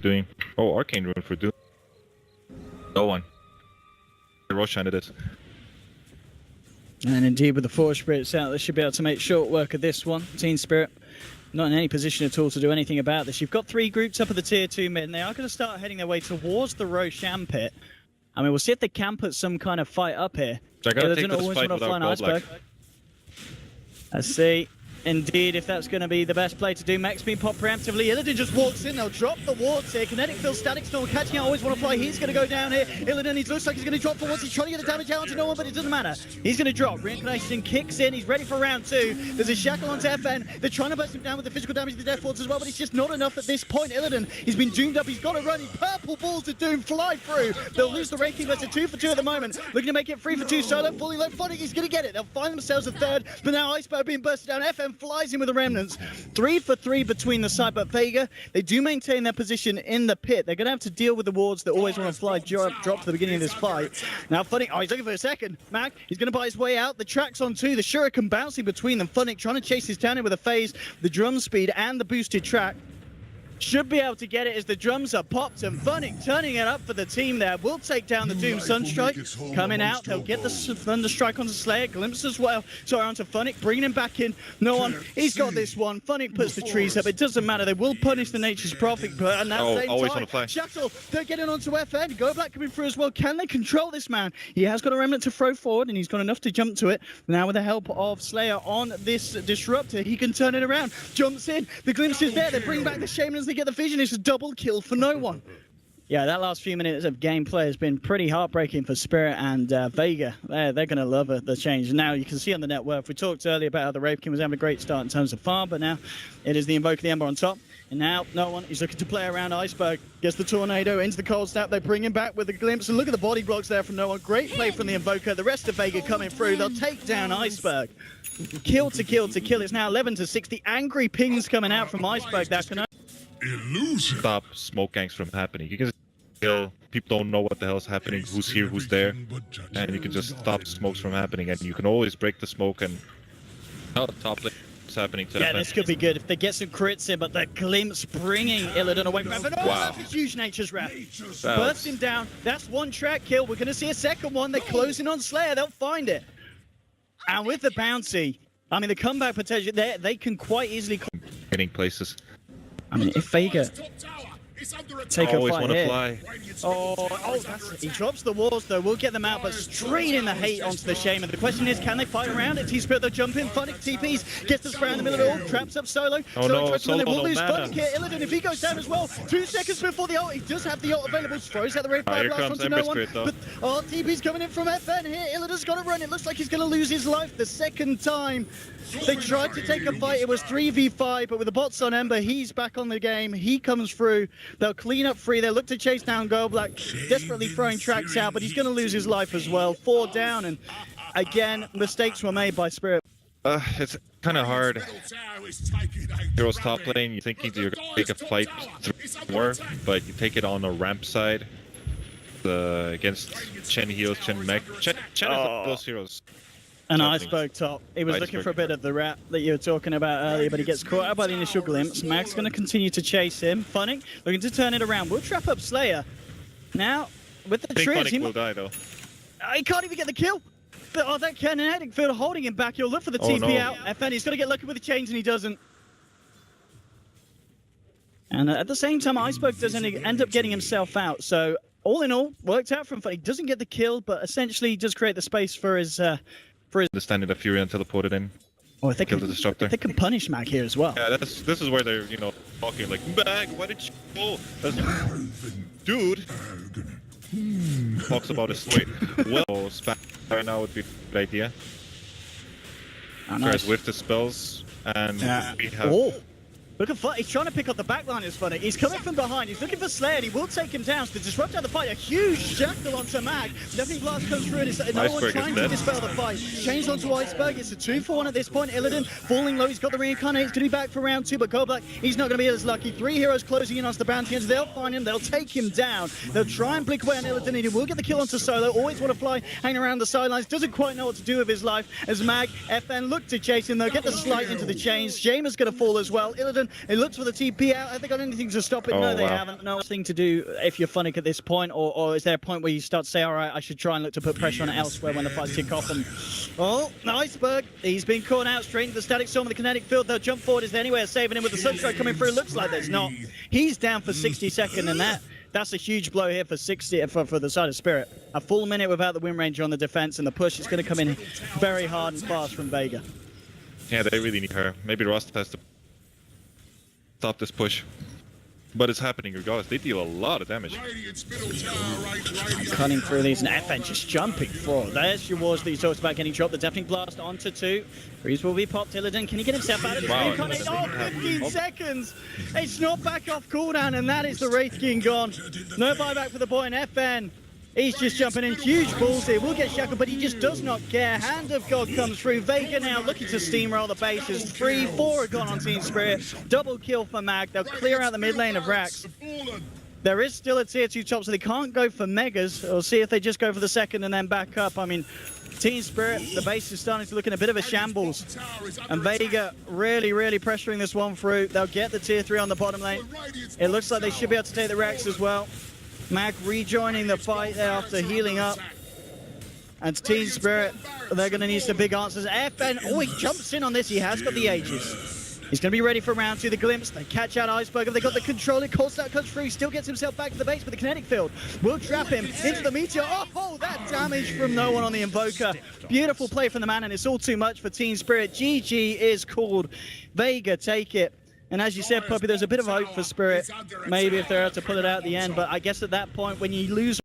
doing. Oh, Arcane Rune for Doom. No one. Roshan did it. And indeed, with the 4 spirits out, they should be able to make short work of this one. Team Spirit not in any position at all to do anything about this. You've got 3 groups up at the tier 2 mid, and they are going to start heading their way towards the Roshan pit. I mean, we'll see if they can put some kind of fight up here. They're going to take this fight without Iceberg. Let's see. Indeed, if that's going to be the best play to do. Max being popped preemptively. Illidan just walks in. They'll drop the wards here. Kinetic field, static storm catching out. Always want to fly. He's going to go down here. Illidan, he looks like he's going to drop for once. He's trying to get the damage out onto no one, but it doesn't matter. He's going to drop. Reincarnation kicks in. He's ready for round 2. There's a shackle onto FN. They're trying to burst him down with the physical damage of the death wards as well, but it's just not enough at this point. Illidan, he's been doomed up. He's got to run. His purple balls of doom fly through. They'll lose the ranking. That's a 2 for 2 at the moment. Looking to make it 3 for 2 solo. Fully low Phonic. He's going to get it. They'll find themselves a 3rd, but now Iceberg being bursted down. FN flies in with a remnant. 3 for 3 between the side, but Vega, they do maintain their position in the pit. They're going to have to deal with the wards that always want to fly drop to the beginning of this fight. Now, Phonic, oh, he's looking for a second. Mac, he's going to buy his way out. The track's on 2. The Shuriken bouncing between them. Phonic trying to chase his down in with a phase, the drum speed, and the boosted track. Should be able to get it as the drums are popped, and Phonic turning it up for the team there. Will take down the Doom Sunstrike. Coming out, they'll get the Thunderstrike onto Slayer. Glimpse as well. Sorry, onto Phonic, bringing him back in. No one, he's got this one. Phonic puts the trees up. It doesn't matter. They will punish the Nature's Prophet, but at that same time, Shackle, they're getting onto FN. Go Black coming through as well. Can they control this man? He has got a remnant to throw forward, and he's got enough to jump to it. Now with the help of Slayer on this Disruptor, he can turn it around. Jumps in. The Glimpse is there. They bring back the Shaman as they get the vision. It's a double kill for no one. Yeah, that last few minutes of gameplay has been pretty heartbreaking for Spirit and Vega. They're going to love the change. Now, you can see on the net worth, we talked earlier about how the Wraith King was having a great start in terms of farm, but now it is the Invoker of the Ember on top. And now, no one is looking to play around Iceberg. Gets the Tornado into the Cold Snap. They bring him back with a glimpse. And look at the body blocks there from no one. Great play from the Invoker. The rest of Vega coming through. They'll take down Iceberg. Kill to kill to kill. It's now 11 to 6. The angry pings coming out from Iceberg. That can illusion. Stop smoke gangs from happening. You can just kill. People don't know what the hell is happening, who's here, who's there, and you can just stop smokes from happening. And you can always break the smoke and top lane. Happening to this could be good if they get some crits in, but the glimpse bringing Illidan away from FN. Oh, wow. That's a huge Nature's Wrath. Burst him down. That's one track kill. We're going to see a second one. They're closing on Slayer. They'll find it. And with the bounty, I mean, the comeback potential, they can quite easily... Getting places. I mean, if Vega take a fight here. Fly. He drops the walls though. We'll get them out, but straight in the hate onto the Shaman. The question is, can they fight around it? T-Spirit, they'll jump in. Phonic TPs, gets the spray in the middle of it all, traps up Solo. They will lose Phonic here. Illidan, if he goes down as well, 2 seconds before the ult, he does have the ult available. Throws out the Wraith Fire Blast onto no one. But TP's coming in from FN here. Illidan's got to run. It looks like he's going to lose his life the second time. They tried to take a fight. It was 3v5, but with the bots on Ember, he's back on the game. He comes through. They'll clean up free. They'll look to chase down Goldblack, desperately throwing tracks out, but he's going to lose his life as well. 4 down, and again, mistakes were made by Spirit. It's kind of hard. Heroes top lane, you're thinking you're going to take a fight through more, but you take it on a ramp side against Chen heals, Chen mech. Chen is one of those heroes. An Iceberg top. He was looking for a bit of the wrap that you were talking about earlier, but he gets caught out by the initial glimpse. Mag's going to continue to chase him. Phonic looking to turn it around. We'll trap up Slayer. Now, with the trees, he will die though. He can't even get the kill. But that kinetic field holding him back. He'll look for the TP out. FN, he's going to get lucky with the chains, and he doesn't. And at the same time, Iceberg doesn't end up getting himself out. So, all in all, worked out from Phonic. He doesn't get the kill, but essentially does create the space for his... Understanding the Fury and teleported in. Oh, if they kill the Disruptor. They can punish Mag here as well. Yeah, this is where they're, talking like, Mag, why did you go? Dude! Talks about his weight. Well, spam right now would be a good idea. Nice. With the spells, and we have... Look at Phonic. He's trying to pick up the backline as Phonic. He's coming from behind. He's looking for Slayer, and he will take him down. So to disrupt out the fight, a huge shackle onto Mag. Deafening Blast comes through, and it's no one trying to dispel the fight. Changed onto Iceberg. It's a 2-for-1 at this point. Illidan falling low. He's got the reincarnate. He's going to be back for round 2, but Goldblack, he's not going to be as lucky. 3 heroes closing in onto the bounty, and they'll find him. They'll take him down. They'll try and blink away on Illidan, and he will get the kill onto Solo. Always want to fly, hanging around the sidelines. Doesn't quite know what to do with his life as Mag, FN look to chase him. They'll get the slight into the chains. Jamer's going to fall as well. Illidan Illidan. It looks for the TP out. Have they got anything to stop it? Oh, No, they wow. haven't. No thing to do if you're Funnick at this point, or is there a point where you start to say, all right, I should try and look to put pressure on it elsewhere when the fights kick off? And oh, Iceberg, he's been caught out straight into the Static Storm of the kinetic field. They'll jump forward. Is there anywhere saving him with the Sunstrike coming through? Looks like there's not. He's down for 60 seconds, and that's a huge blow here for 60 for the side of Spirit. A full minute without the Wind Ranger on the defense, and the push is going to come in very hard and fast from Vega. Yeah, they really need her. Maybe Rust has to stop this push. But it's happening regardless. They deal a lot of damage. Cutting through these, and FN just jumping forward. There's your wards that you talked about getting dropped. The Deafening Blast onto 2. Freeze will be popped. Illidan, can he get himself out of this? Wow. Oh, 15 seconds! It's not back off cooldown, and that is the Wraith King gone. No buyback for the boy, and FN. He's just jumping in huge balls here. Will get shackled, but he just does not care. Hand of God comes through. Vega now looking to steamroll the bases. 3, 4 are gone on Team Spirit. Double kill for Mag. They'll clear out the mid lane of Rax. There is still a tier 2 top, so they can't go for Megas. We'll see if they just go for the second and then back up. I mean, Team Spirit, the base is starting to look in a bit of a shambles. And Vega really, really pressuring this one through. They'll get the tier 3 on the bottom lane. It looks like they should be able to take the Rax as well. Mag rejoining the fight there after healing up. And Team Spirit, they're going to need some big answers. FN, oh, he jumps in on this. He has got the Aegis. He's going to be ready for round 2. The Glimpse, they catch out Iceberg. They got the control. It calls that comes through. He still gets himself back to the base with the kinetic field. Will trap him into the Meteor. Oh, that damage from no one on the Invoker. Beautiful play from the man, and it's all too much for Team Spirit. GG is called. Vega take it. And as you said, Puppy, there's a bit of hope for Spirit. Maybe if they're able to pull it out at the end. But I guess at that point, when you lose